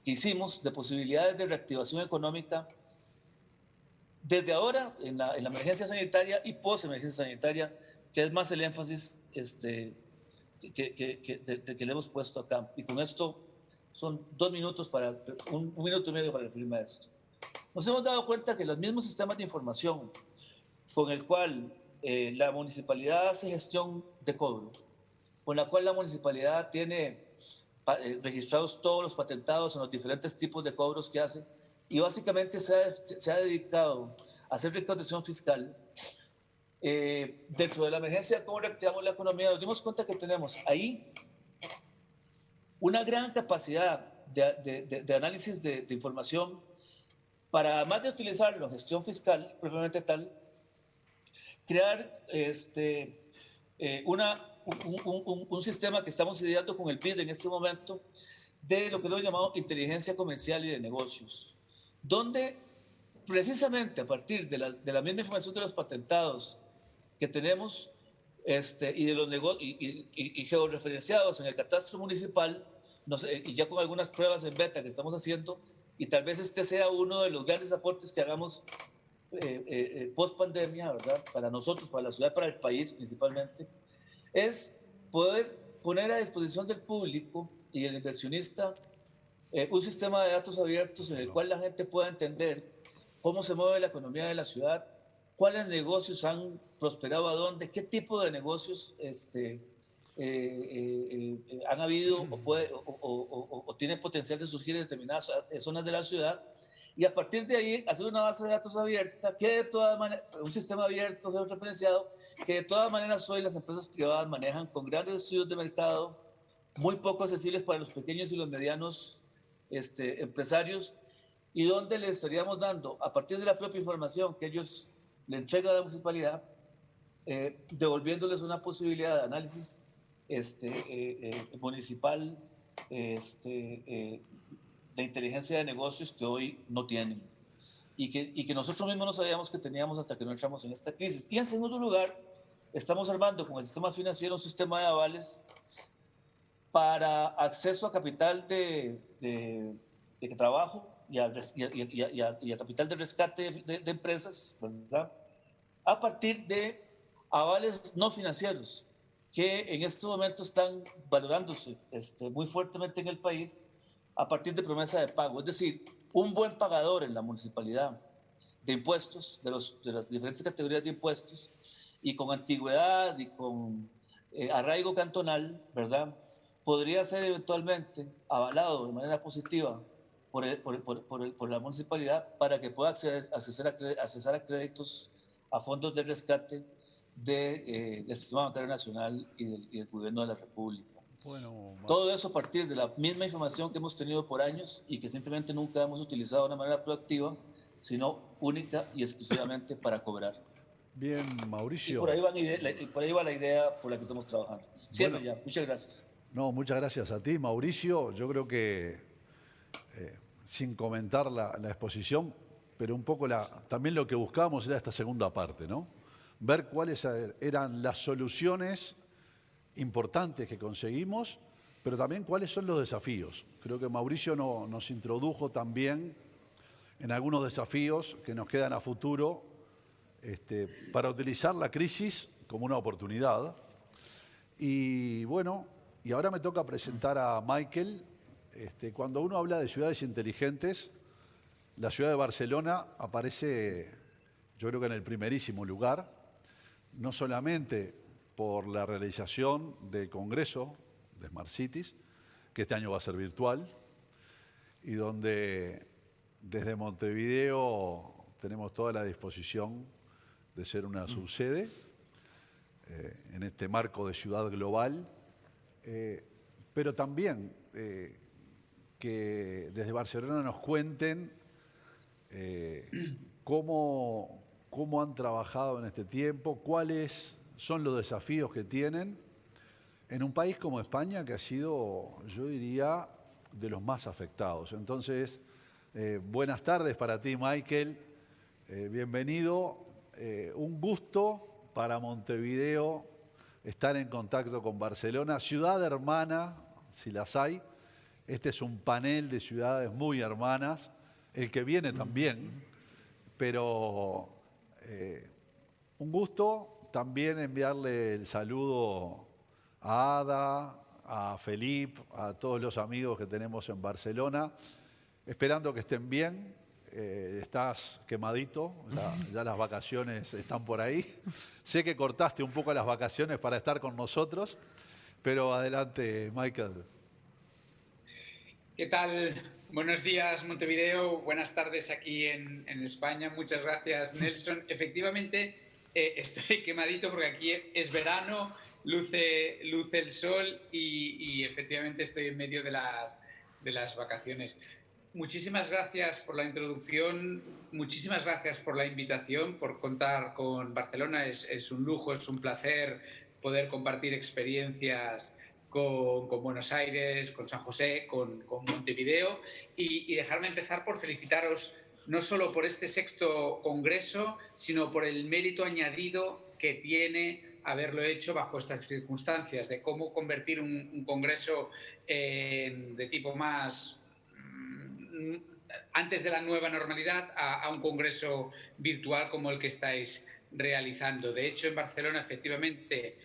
Speaker 5: que hicimos de posibilidades de reactivación económica desde ahora en la emergencia sanitaria y post-emergencia sanitaria, que es más el énfasis que le hemos puesto acá. Y con esto son 2 minutos un minuto y medio para referirme a esto. Nos hemos dado cuenta que los mismos sistemas de información con el cual la municipalidad hace gestión de cobro, con la cual la municipalidad tiene registrados todos los patentados en los diferentes tipos de cobros que hace, y básicamente se ha dedicado a hacer recaudación fiscal. Dentro de la emergencia, ¿cómo reactivamos la economía? Nos dimos cuenta que tenemos ahí una gran capacidad de análisis de información para, además de utilizarlo en gestión fiscal, propiamente tal, crear un sistema que estamos ideando con el PID en este momento de lo que lo he llamado inteligencia comercial y de negocios, donde precisamente a partir de la misma información de los patentados que tenemos y de los y georreferenciados en el catastro municipal, y ya con algunas pruebas en beta que estamos haciendo, y tal vez este sea uno de los grandes aportes que hagamos post pandemia, ¿verdad? Para nosotros, para la ciudad, para el país principalmente, es poder poner a disposición del público y del inversionista un sistema de datos abiertos en el cual la gente pueda entender cómo se mueve la economía de la ciudad, cuáles negocios han prosperado a dónde, qué tipo de negocios han habido o tienen potencial de surgir en determinadas zonas de la ciudad, y a partir de ahí hacer una base de datos abierta, que de todas maneras, un sistema abierto, georreferenciado, que de todas maneras hoy las empresas privadas manejan con grandes estudios de mercado, muy poco accesibles para los pequeños y los medianos empresarios, y donde les estaríamos dando, a partir de la propia información que ellos le entregan a la municipalidad, devolviéndoles una posibilidad de análisis municipal de inteligencia de negocios que hoy no tienen y que nosotros mismos no sabíamos que teníamos hasta que no entramos en esta crisis. Y en segundo lugar, estamos armando con el sistema financiero un sistema de avales para acceso a capital de trabajo y a capital de rescate de empresas, ¿verdad? A partir de avales no financieros que en este momento están valorándose muy fuertemente en el país a partir de promesa de pago. Es decir, un buen pagador en la municipalidad de impuestos, de las diferentes categorías de impuestos, y con antigüedad y con arraigo cantonal, ¿verdad? Podría ser eventualmente avalado de manera positiva por la municipalidad para que pueda accesar a créditos, a fondos de rescate del Sistema Bancario Nacional y del Gobierno de la República.
Speaker 2: Bueno,
Speaker 5: todo eso a partir de la misma información que hemos tenido por años y que simplemente nunca hemos utilizado de una manera proactiva, sino única y exclusivamente para cobrar.
Speaker 2: Bien, Mauricio.
Speaker 5: Y por ahí va la idea por la que estamos trabajando. Cierro ya. Muchas gracias.
Speaker 2: No, muchas gracias a ti, Mauricio. Yo creo que, sin comentar la exposición, pero un poco también lo que buscábamos era esta segunda parte, ¿no? Ver cuáles eran las soluciones importantes que conseguimos, pero también cuáles son los desafíos. Creo que Mauricio nos introdujo también en algunos desafíos que nos quedan a futuro para utilizar la crisis como una oportunidad. Y bueno, y ahora me toca presentar a Michael. Cuando uno habla de ciudades inteligentes, la ciudad de Barcelona aparece, yo creo que en el primerísimo lugar, no solamente por la realización del Congreso de Smart Cities, que este año va a ser virtual y donde desde Montevideo tenemos toda la disposición de ser una subsede en este marco de ciudad global, pero también que desde Barcelona nos cuenten cómo han trabajado en este tiempo, cuáles son los desafíos que tienen en un país como España, que ha sido, yo diría, de los más afectados. Entonces, buenas tardes para ti, Michael. Bienvenido. Un gusto para Montevideo estar en contacto con Barcelona, ciudad hermana, si las hay. Este es un panel de ciudades muy hermanas, el que viene también, pero un gusto también enviarle el saludo a Ada, a Felipe, a todos los amigos que tenemos en Barcelona, esperando que estén bien. Estás quemadito, ya las vacaciones están por ahí. Sé que cortaste un poco las vacaciones para estar con nosotros, pero adelante, Michael.
Speaker 3: ¿Qué tal? Buenos días, Montevideo. Buenas tardes aquí en España. Muchas gracias, Nelson. Efectivamente, estoy quemadito porque aquí es verano, luce el sol y efectivamente estoy en medio de las vacaciones. Muchísimas gracias por la introducción, muchísimas gracias por la invitación, por contar con Barcelona. Es un lujo, es un placer poder compartir experiencias con Buenos Aires, con San José, con Montevideo y dejarme empezar por felicitaros no solo por este 6º congreso, sino por el mérito añadido que tiene haberlo hecho bajo estas circunstancias, de cómo convertir un congreso de tipo más antes de la nueva normalidad a un congreso virtual como el que estáis realizando. De hecho, en Barcelona, efectivamente,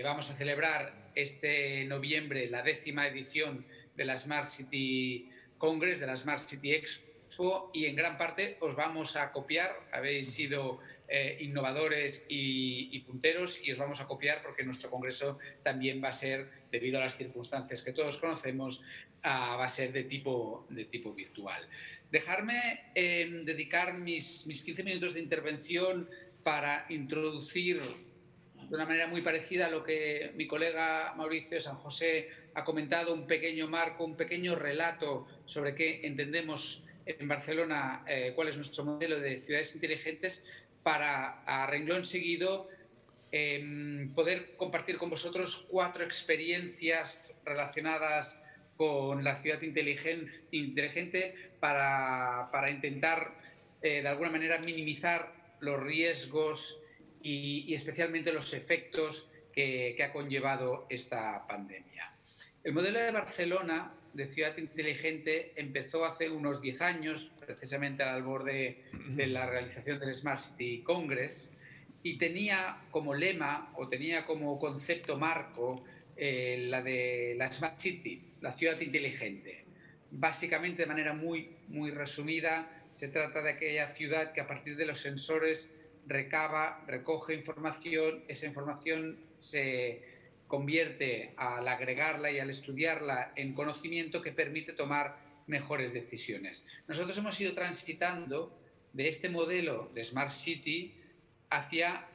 Speaker 3: vamos a celebrar este noviembre la 10ª edición de la Smart City Congress, de la Smart City Expo, y en gran parte os vamos a copiar. Habéis sido innovadores y punteros y os vamos a copiar porque nuestro congreso también va a ser, debido a las circunstancias que todos conocemos, va a ser de tipo virtual. Dejarme dedicar mis 15 minutos de intervención para introducir de una manera muy parecida a lo que mi colega Mauricio San José ha comentado, un pequeño marco, un pequeño relato sobre qué entendemos en Barcelona, cuál es nuestro modelo de ciudades inteligentes, para a renglón seguido poder compartir con vosotros 4 experiencias relacionadas con la ciudad inteligente para intentar de alguna manera minimizar los riesgos y especialmente los efectos que ha conllevado esta pandemia. El modelo de Barcelona de ciudad inteligente empezó hace unos 10 años, precisamente al borde de la realización del Smart City Congress, y tenía como lema o tenía como concepto marco la de la Smart City, la ciudad inteligente. Básicamente, de manera muy resumida, se trata de aquella ciudad que a partir de los sensores recoge información, esa información se convierte al agregarla y al estudiarla en conocimiento que permite tomar mejores decisiones. Nosotros hemos ido transitando de este modelo de Smart City hacia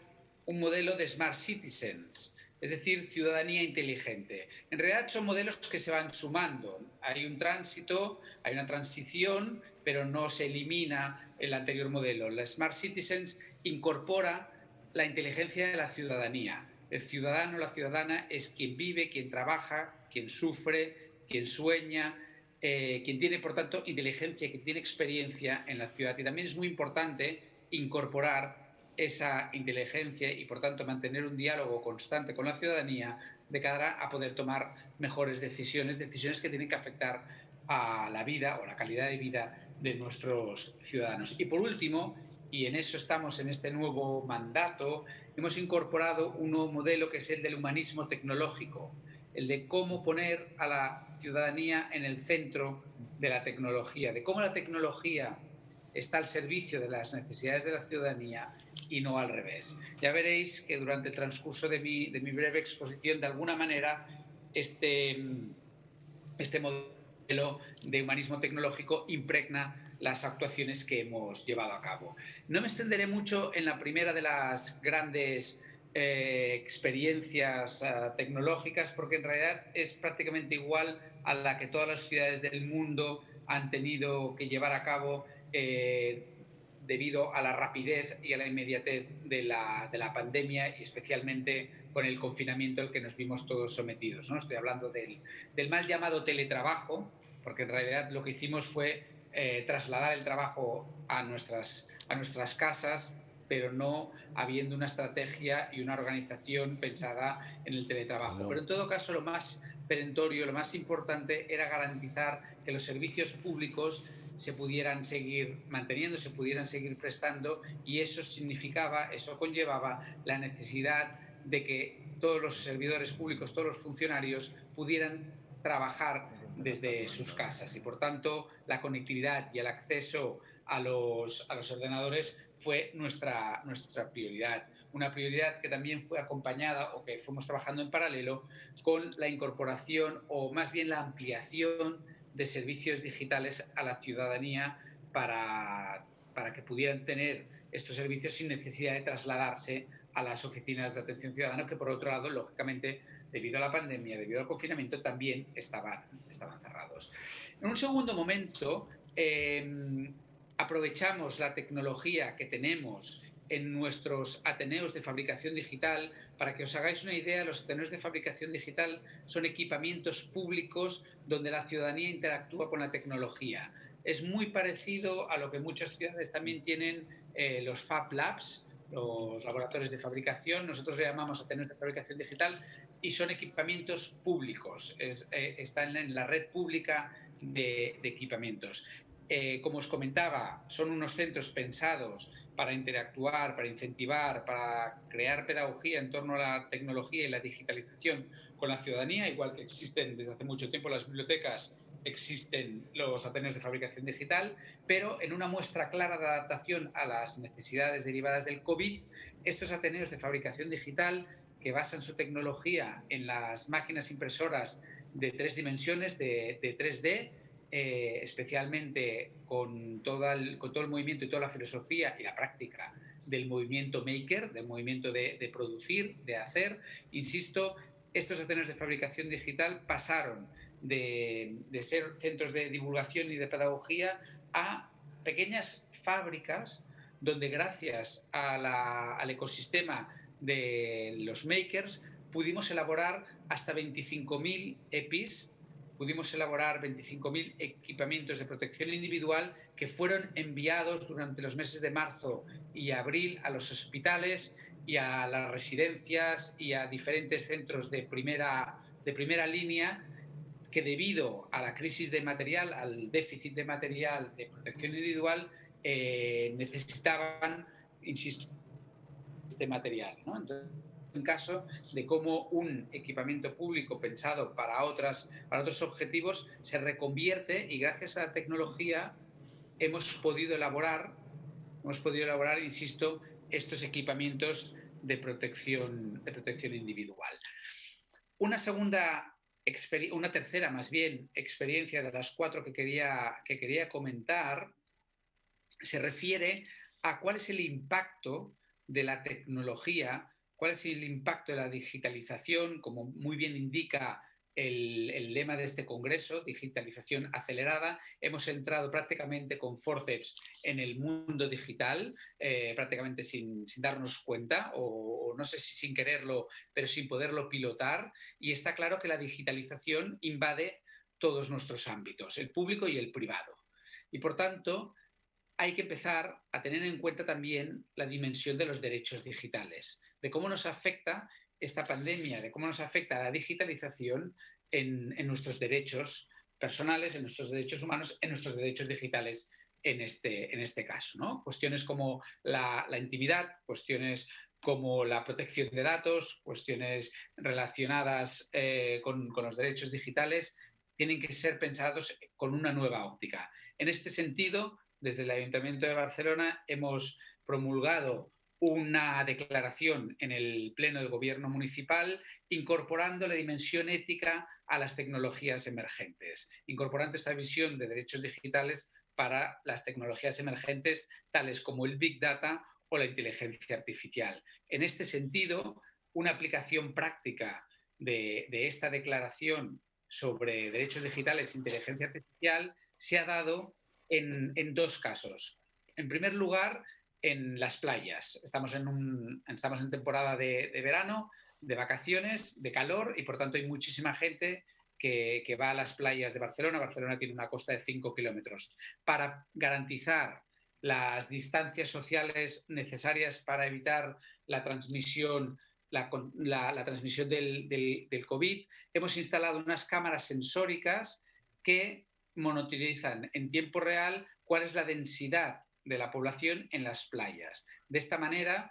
Speaker 3: un modelo de Smart Citizens, es decir, ciudadanía inteligente. En realidad son modelos que se van sumando. Hay un tránsito, hay una transición, pero no se elimina el anterior modelo. La Smart Citizens incorpora la inteligencia de la ciudadanía. El ciudadano, la ciudadana, es quien vive, quien trabaja, quien sufre, quien sueña, quien tiene, por tanto, inteligencia, quien tiene experiencia en la ciudad. Y también es muy importante incorporar esa inteligencia y, por tanto, mantener un diálogo constante con la ciudadanía de cara a poder tomar mejores decisiones que tienen que afectar a la vida o la calidad de vida de nuestros ciudadanos. Y, por último, y en eso estamos en este nuevo mandato, hemos incorporado un nuevo modelo que es el del humanismo tecnológico, el de cómo poner a la ciudadanía en el centro de la tecnología, de cómo la tecnología está al servicio de las necesidades de la ciudadanía y no al revés. Ya veréis que durante el transcurso de mi breve exposición, de alguna manera, este este modelo de humanismo tecnológico impregna las actuaciones que hemos llevado a cabo. No me extenderé mucho en la primera de las grandes experiencias tecnológicas, porque en realidad es prácticamente igual a la que todas las ciudades del mundo han tenido que llevar a cabo debido a la rapidez y a la inmediatez de la pandemia, y especialmente con el confinamiento al que nos vimos todos sometidos, ¿no? Estoy hablando del mal llamado teletrabajo, porque en realidad lo que hicimos fue trasladar el trabajo a nuestras casas, pero no habiendo una estrategia y una organización pensada en el teletrabajo. Pero en todo caso, lo más perentorio, lo más importante era garantizar que los servicios públicos se pudieran seguir manteniendo, se pudieran seguir prestando, y eso conllevaba la necesidad de que todos los servidores públicos, todos los funcionarios pudieran trabajar desde sus casas, y por tanto la conectividad y el acceso a los ordenadores fue nuestra prioridad. Una prioridad que también fue acompañada, o que fuimos trabajando en paralelo, con la incorporación, o más bien la ampliación, de servicios digitales a la ciudadanía para que pudieran tener estos servicios sin necesidad de trasladarse a las oficinas de atención ciudadana, que por otro lado, lógicamente, debido a la pandemia, debido al confinamiento, también estaban cerrados. En un segundo momento, aprovechamos la tecnología que tenemos en nuestros ateneos de fabricación digital. Para que os hagáis una idea, los ateneos de fabricación digital son equipamientos públicos donde la ciudadanía interactúa con la tecnología. Es muy parecido a lo que muchas ciudades también tienen, los Fab Labs, los laboratorios de fabricación. Nosotros le llamamos ateneos de fabricación digital, y son equipamientos públicos, están en la red pública de equipamientos. Como os comentaba, son unos centros pensados para interactuar, para incentivar, para crear pedagogía en torno a la tecnología y la digitalización con la ciudadanía. Igual que existen desde hace mucho tiempo las bibliotecas, existen los ateneos de fabricación digital, pero en una muestra clara de adaptación a las necesidades derivadas del COVID, estos ateneos de fabricación digital, que basan su tecnología en las máquinas impresoras de 3 dimensiones, de 3D, especialmente con todo el movimiento y toda la filosofía y la práctica del movimiento maker, del movimiento de producir, de hacer. Insisto, estos ateneos de fabricación digital pasaron de ser centros de divulgación y de pedagogía a pequeñas fábricas donde, gracias al ecosistema de los makers, pudimos elaborar hasta 25.000 EPIs, pudimos elaborar 25.000 equipamientos de protección individual que fueron enviados durante los meses de marzo y abril a los hospitales y a las residencias y a diferentes centros de primera línea, que debido a la crisis de material, al déficit de material de protección individual, necesitaban, insisto, este material, ¿no? Entonces, en caso de cómo un equipamiento público pensado para otros objetivos se reconvierte, y gracias a la tecnología hemos podido elaborar, insisto, estos equipamientos de protección individual. Una tercera más bien experiencia de las 4 que quería comentar se refiere a cuál es el impacto de la tecnología, cuál es el impacto de la digitalización, como muy bien indica el lema de este congreso, digitalización acelerada. Hemos entrado prácticamente con forceps en el mundo digital, prácticamente sin darnos cuenta, o no sé si sin quererlo, pero sin poderlo pilotar, y está claro que la digitalización invade todos nuestros ámbitos, el público y el privado. Y por tanto, hay que empezar a tener en cuenta también la dimensión de los derechos digitales, de cómo nos afecta esta pandemia, de cómo nos afecta la digitalización en nuestros derechos personales, en nuestros derechos humanos, en nuestros derechos digitales en este caso, ¿no? Cuestiones como la intimidad, cuestiones como la protección de datos, cuestiones relacionadas con los derechos digitales, tienen que ser pensados con una nueva óptica. En este sentido, desde el Ayuntamiento de Barcelona hemos promulgado una declaración en el Pleno del Gobierno Municipal incorporando la dimensión ética a las tecnologías emergentes, incorporando esta visión de derechos digitales para las tecnologías emergentes tales como el Big Data o la inteligencia artificial. En este sentido, una aplicación práctica de esta declaración sobre derechos digitales e inteligencia artificial se ha dado en dos casos. En primer lugar, en las playas. Estamos en temporada de verano, de vacaciones, de calor, y por tanto hay muchísima gente que va a las playas de Barcelona. Barcelona tiene una costa de 5 kilómetros. Para garantizar las distancias sociales necesarias para evitar la transmisión, la transmisión del COVID, hemos instalado unas cámaras sensóricas que monitorizan en tiempo real cuál es la densidad de la población en las playas. De esta manera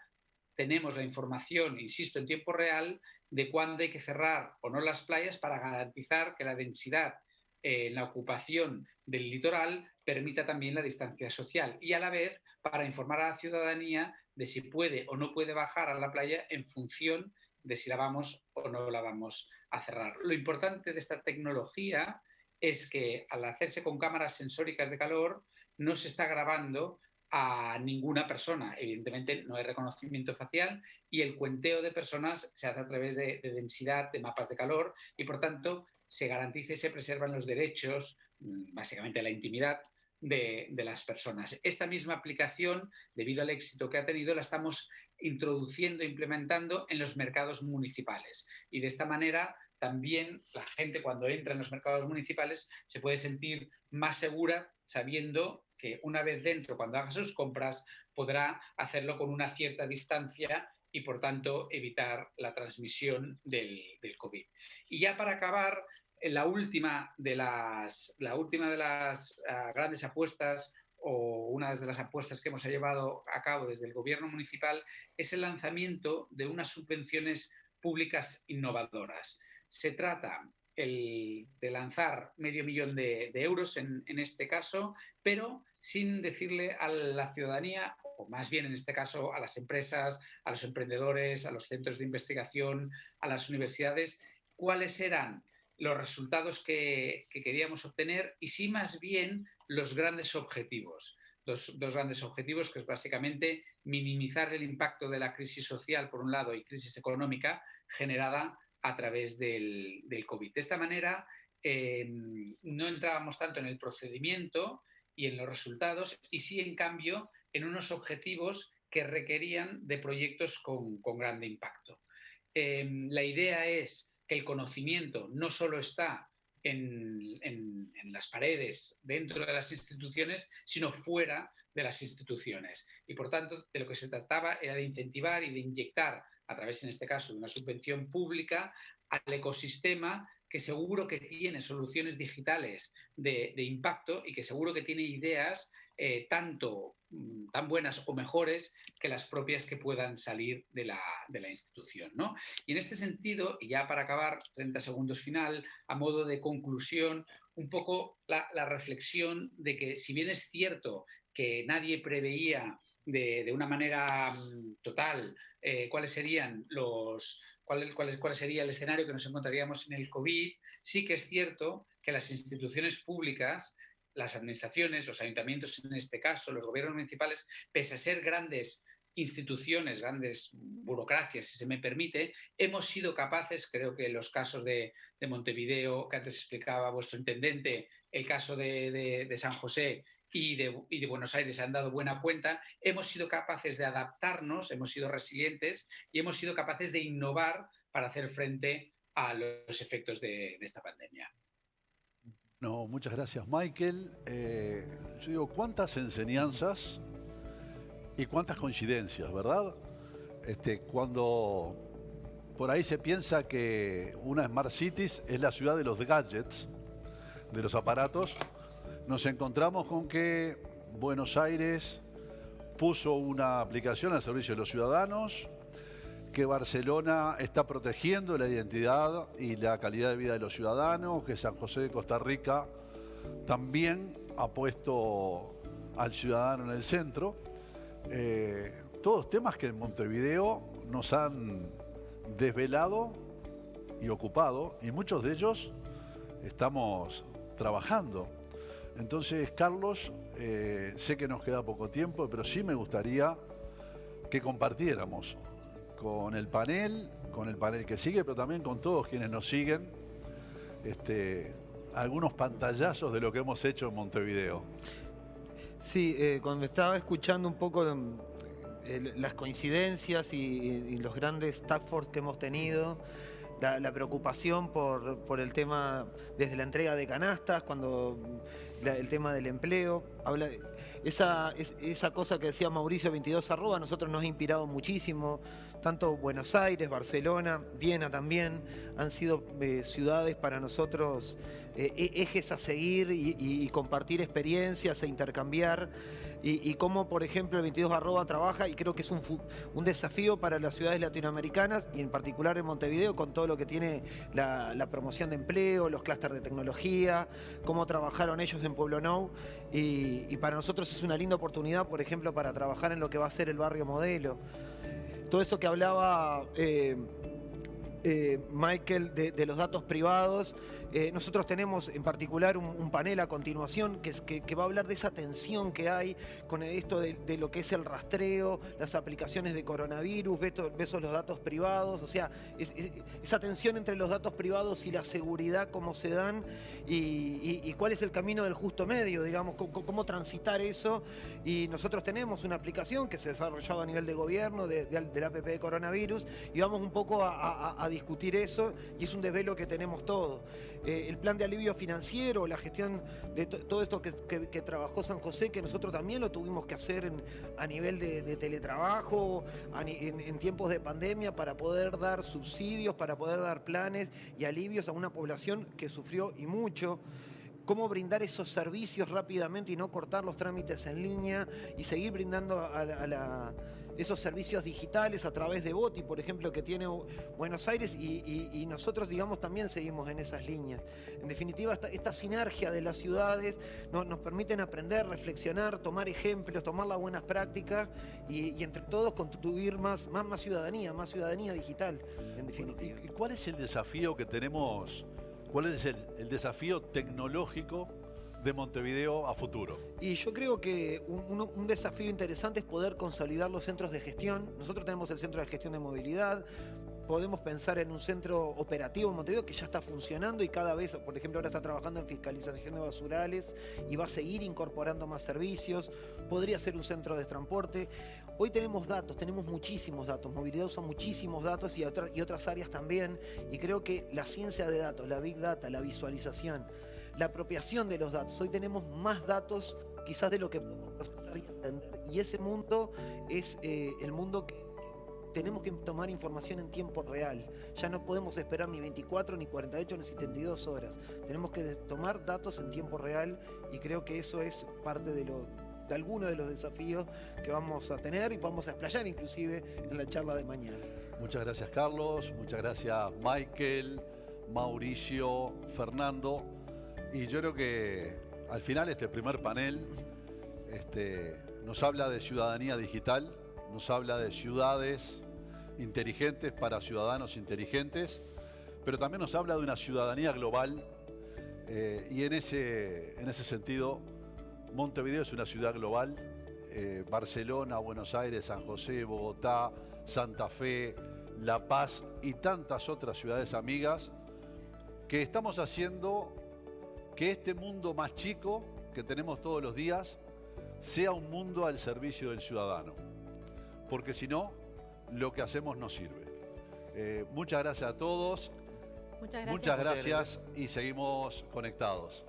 Speaker 3: tenemos la información, insisto, en tiempo real de cuándo hay que cerrar o no las playas para garantizar que la densidad en la ocupación del litoral permita también la distancia social, y a la vez para informar a la ciudadanía de si puede o no puede bajar a la playa en función de si la vamos o no la vamos a cerrar. Lo importante de esta tecnología es que al hacerse con cámaras sensóricas de calor no se está grabando a ninguna persona. Evidentemente no hay reconocimiento facial y el cuenteo de personas se hace a través de densidad, de mapas de calor, y por tanto se garantiza y se preservan los derechos, básicamente la intimidad de las personas. Esta misma aplicación, debido al éxito que ha tenido, la estamos introduciendo e implementando en los mercados municipales, y de esta manera también la gente, cuando entra en los mercados municipales, se puede sentir más segura sabiendo que una vez dentro, cuando haga sus compras, podrá hacerlo con una cierta distancia y, por tanto, evitar la transmisión del COVID. Y ya para acabar, la última de las grandes apuestas, o una de las apuestas que hemos llevado a cabo desde el Gobierno municipal, es el lanzamiento de unas subvenciones públicas innovadoras. Se trata de lanzar $500.000 de euros en este caso, pero sin decirle a la ciudadanía, o más bien en este caso a las empresas, a los emprendedores, a los centros de investigación, a las universidades, cuáles eran los resultados que queríamos obtener, y sí más bien los grandes objetivos. Dos grandes objetivos, que es básicamente minimizar el impacto de la crisis social, por un lado, y crisis económica generada a través del COVID. De esta manera, no entrábamos tanto en el procedimiento y en los resultados, y sí, en cambio, en unos objetivos que requerían de proyectos con grande impacto. La idea es que el conocimiento no solo está en las paredes, dentro de las instituciones, sino fuera de las instituciones. Y, por tanto, de lo que se trataba era de incentivar y de inyectar, a través, en este caso, de una subvención pública, al ecosistema, que seguro que tiene soluciones digitales de impacto y que seguro que tiene ideas tan buenas o mejores que las propias que puedan salir de la institución, ¿no? Y en este sentido, y ya para acabar, 30 segundos final, a modo de conclusión, un poco la reflexión de que, si bien es cierto que nadie preveía de una manera total cuál sería el escenario que nos encontraríamos en el COVID, sí que es cierto que las instituciones públicas, las administraciones, los ayuntamientos en este caso, los gobiernos municipales, pese a ser grandes instituciones, grandes burocracias, si se me permite, hemos sido capaces, creo que en los casos de Montevideo, que antes explicaba vuestro intendente, el caso de San José y de Buenos Aires, se han dado buena cuenta, hemos sido capaces de adaptarnos, hemos sido resilientes y hemos sido capaces de innovar para hacer frente a los efectos de esta pandemia.
Speaker 2: No, muchas gracias, Michael. Yo digo, cuántas enseñanzas y cuántas coincidencias, ¿verdad? Cuando por ahí se piensa que una Smart Cities es la ciudad de los gadgets, de los aparatos, nos encontramos con que Buenos Aires puso una aplicación al servicio de los ciudadanos, que Barcelona está protegiendo la identidad y la calidad de vida de los ciudadanos, que San José de Costa Rica también ha puesto al ciudadano en el centro. todos temas que en Montevideo nos han desvelado y ocupado, y muchos de ellos estamos trabajando. Entonces, Carlos, sé que nos queda poco tiempo, pero sí me gustaría que compartiéramos con el panel que sigue, pero también con todos quienes nos siguen, algunos pantallazos de lo que hemos hecho en Montevideo.
Speaker 6: Sí, cuando estaba escuchando un poco las coincidencias y los grandes task force que hemos tenido, la preocupación por el tema desde la entrega de canastas, el tema del empleo, esa cosa que decía Mauricio 22 @ a nosotros nos ha inspirado muchísimo. Tanto Buenos Aires, Barcelona, Viena también han sido ciudades para nosotros ejes a seguir y compartir experiencias e intercambiar. Y cómo, por ejemplo, el 22 @ trabaja, y creo que es un desafío para las ciudades latinoamericanas, y en particular en Montevideo, con todo lo que tiene la promoción de empleo, los clústeres de tecnología, cómo trabajaron ellos en Pueblo Nou. Y para nosotros es una linda oportunidad, por ejemplo, para trabajar en lo que va a ser el barrio modelo. Todo eso que hablaba Michael de los datos privados, nosotros tenemos en particular un panel a continuación que va a hablar de esa tensión que hay con esto de lo que es el rastreo, las aplicaciones de coronavirus, versus los datos privados, o sea, esa tensión entre los datos privados y la seguridad, cómo se dan y cuál es el camino del justo medio, digamos, cómo transitar eso. Y nosotros tenemos una aplicación que se ha desarrollado a nivel de gobierno, del APP de coronavirus, y vamos un poco a discutir eso, y es un desvelo que tenemos todos. El plan de alivio financiero, la gestión de todo esto que trabajó San José, que nosotros también lo tuvimos que hacer a nivel de teletrabajo, en tiempos de pandemia, para poder dar subsidios, para poder dar planes y alivios a una población que sufrió y mucho. Cómo brindar esos servicios rápidamente y no cortar los trámites en línea y seguir brindando esos servicios digitales a través de Boti, por ejemplo, que tiene Buenos Aires, y nosotros, digamos, también seguimos en esas líneas. En definitiva, esta sinergia de las ciudades nos permiten aprender, reflexionar, tomar ejemplos, tomar las buenas prácticas y entre todos construir más ciudadanía digital, en definitiva.
Speaker 2: ¿Y cuál es el desafío que tenemos? ¿Cuál es el desafío tecnológico de Montevideo a futuro?
Speaker 6: Y yo creo que un desafío interesante es poder consolidar los centros de gestión. Nosotros tenemos el Centro de Gestión de Movilidad. Podemos pensar en un centro operativo en Montevideo que ya está funcionando y cada vez, por ejemplo, ahora está trabajando en fiscalización de basurales y va a seguir incorporando más servicios. Podría ser un centro de transporte. Hoy tenemos datos, tenemos muchísimos datos. Movilidad usa muchísimos datos y otras áreas también. Y creo que la ciencia de datos, la Big Data, la visualización, la apropiación de los datos. Hoy tenemos más datos quizás de lo que podemos procesar y entender. Y ese mundo es el mundo que tenemos que tomar información en tiempo real. Ya no podemos esperar ni 24, ni 48, ni 72 horas. Tenemos que tomar datos en tiempo real y creo que eso es parte de algunos de los desafíos que vamos a tener y vamos a explayar inclusive en la charla de mañana.
Speaker 2: Muchas gracias, Carlos. Muchas gracias, Michael, Mauricio, Fernando. Y yo creo que al final este primer panel nos habla de ciudadanía digital, nos habla de ciudades inteligentes para ciudadanos inteligentes, pero también nos habla de una ciudadanía global y en ese sentido Montevideo es una ciudad global. Barcelona, Buenos Aires, San José, Bogotá, Santa Fe, La Paz y tantas otras ciudades amigas que estamos haciendo que este mundo más chico que tenemos todos los días sea un mundo al servicio del ciudadano, porque si no, lo que hacemos no sirve. Muchas gracias a todos. Muchas gracias y seguimos conectados.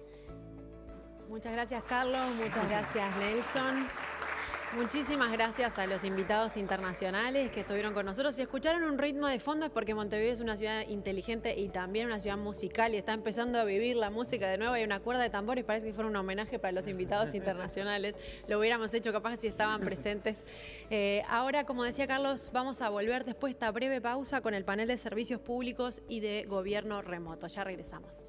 Speaker 1: Muchas gracias, Carlos. Muchas gracias, Nelson. Muchísimas gracias a los invitados internacionales que estuvieron con nosotros. Si escucharon un ritmo de fondo es porque Montevideo es una ciudad inteligente y también una ciudad musical y está empezando a vivir la música de nuevo. Hay una cuerda de tambores, parece que fuera un homenaje para los invitados internacionales. Lo hubiéramos hecho capaz si estaban presentes. Ahora, como decía Carlos, vamos a volver después de esta breve pausa con el panel de servicios públicos y de gobierno remoto. Ya regresamos.